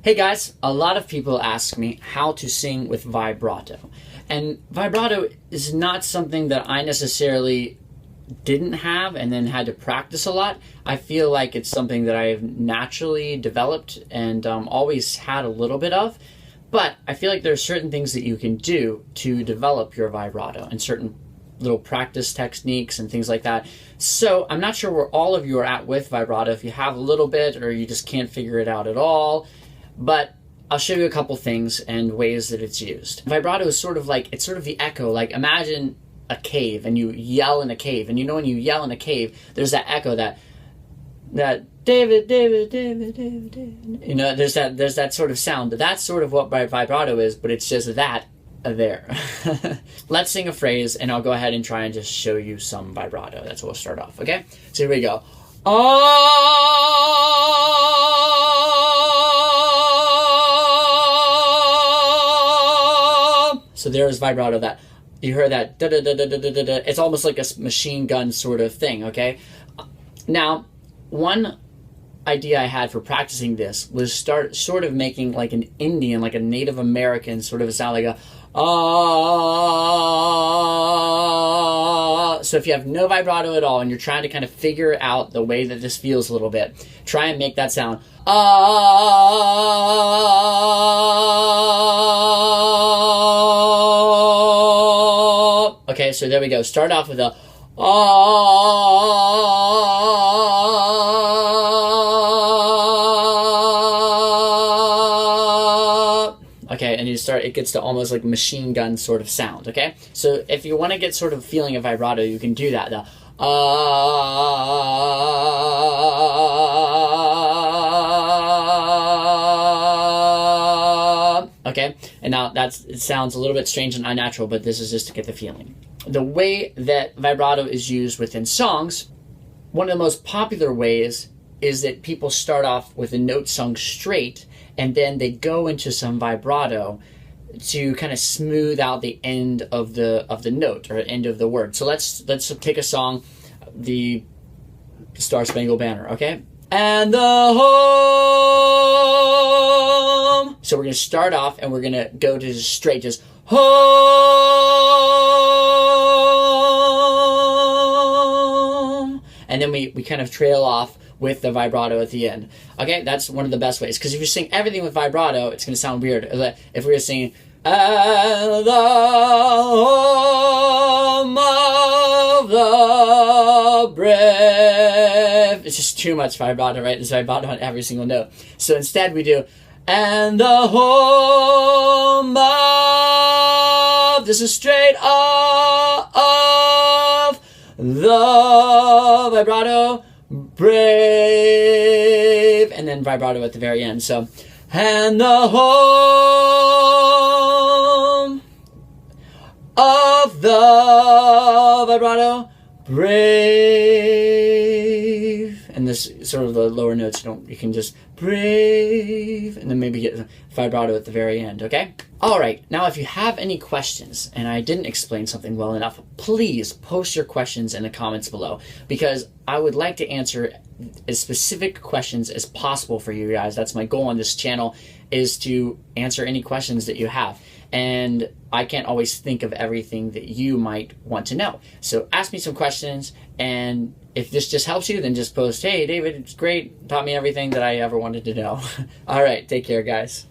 Hey guys, a lot of people ask me how to sing with vibrato. And vibrato is not something that I necessarily didn't have and then had to practice a lot. I feel like it's something that I've naturally developed and always had a little bit of. But I feel like there are certain things that you can do to develop your vibrato and certain little practice techniques and things like that. So I'm not sure where all of you are at with vibrato, if you have a little bit or you just can't figure it out at all. But I'll show you a couple things and ways that it's used. Vibrato is sort of the echo. Like imagine a cave and you yell in a cave. And you know when you yell in a cave, there's that echo that David, David, David, David, David. You know, there's that sort of sound. That's sort of what vibrato is, but it's just that there. Let's sing a phrase and I'll go ahead and try and just show you some vibrato. That's what we'll start off, okay? So here we go. So there's vibrato that you heard that da da da da da da da. It's almost like a machine gun sort of thing, okay? Now, one idea I had for practicing this was start sort of making like an Indian, like a Native American sort of sound, like a ah. So if you have no vibrato at all and you're trying to kind of figure out the way that this feels a little bit, try and make that sound ah. Okay, so there we go. Start off with a ah. Okay, and it gets to almost like machine gun sort of sound, okay? So if you want to get sort of feeling of vibrato, you can do that. The okay, and now it sounds a little bit strange and unnatural, but this is just to get the feeling. The way that vibrato is used within songs, one of the most popular ways is that people start off with a note sung straight and then they go into some vibrato to kind of smooth out the end of the note or end of the word. So let's take a song, the Star Spangled Banner, okay? And the home. So we're going to start off and we're going to go to straight, just home. And then we kind of trail off with the vibrato at the end. Okay, that's one of the best ways. Because if you sing everything with vibrato, it's going to sound weird. If we were singing, and the home of the brave, it's just too much vibrato, right? There's vibrato on every single note. So instead we do, and the home of, this is straight of the vibrato, brave, and then vibrato at the very end. So, and the home of the vibrato, brave, and this sort of the lower notes, you can just brave, and then maybe get vibrato at the very end, okay? All right, now if you have any questions and I didn't explain something well enough, please post your questions in the comments below, because I would like to answer as specific questions as possible for you guys. That's my goal on this channel, is to answer any questions that you have. And I can't always think of everything that you might want to know. So ask me some questions, and if this just helps you, then just post, hey, David, it's great, taught me everything that I ever wanted to know. All right, take care, guys.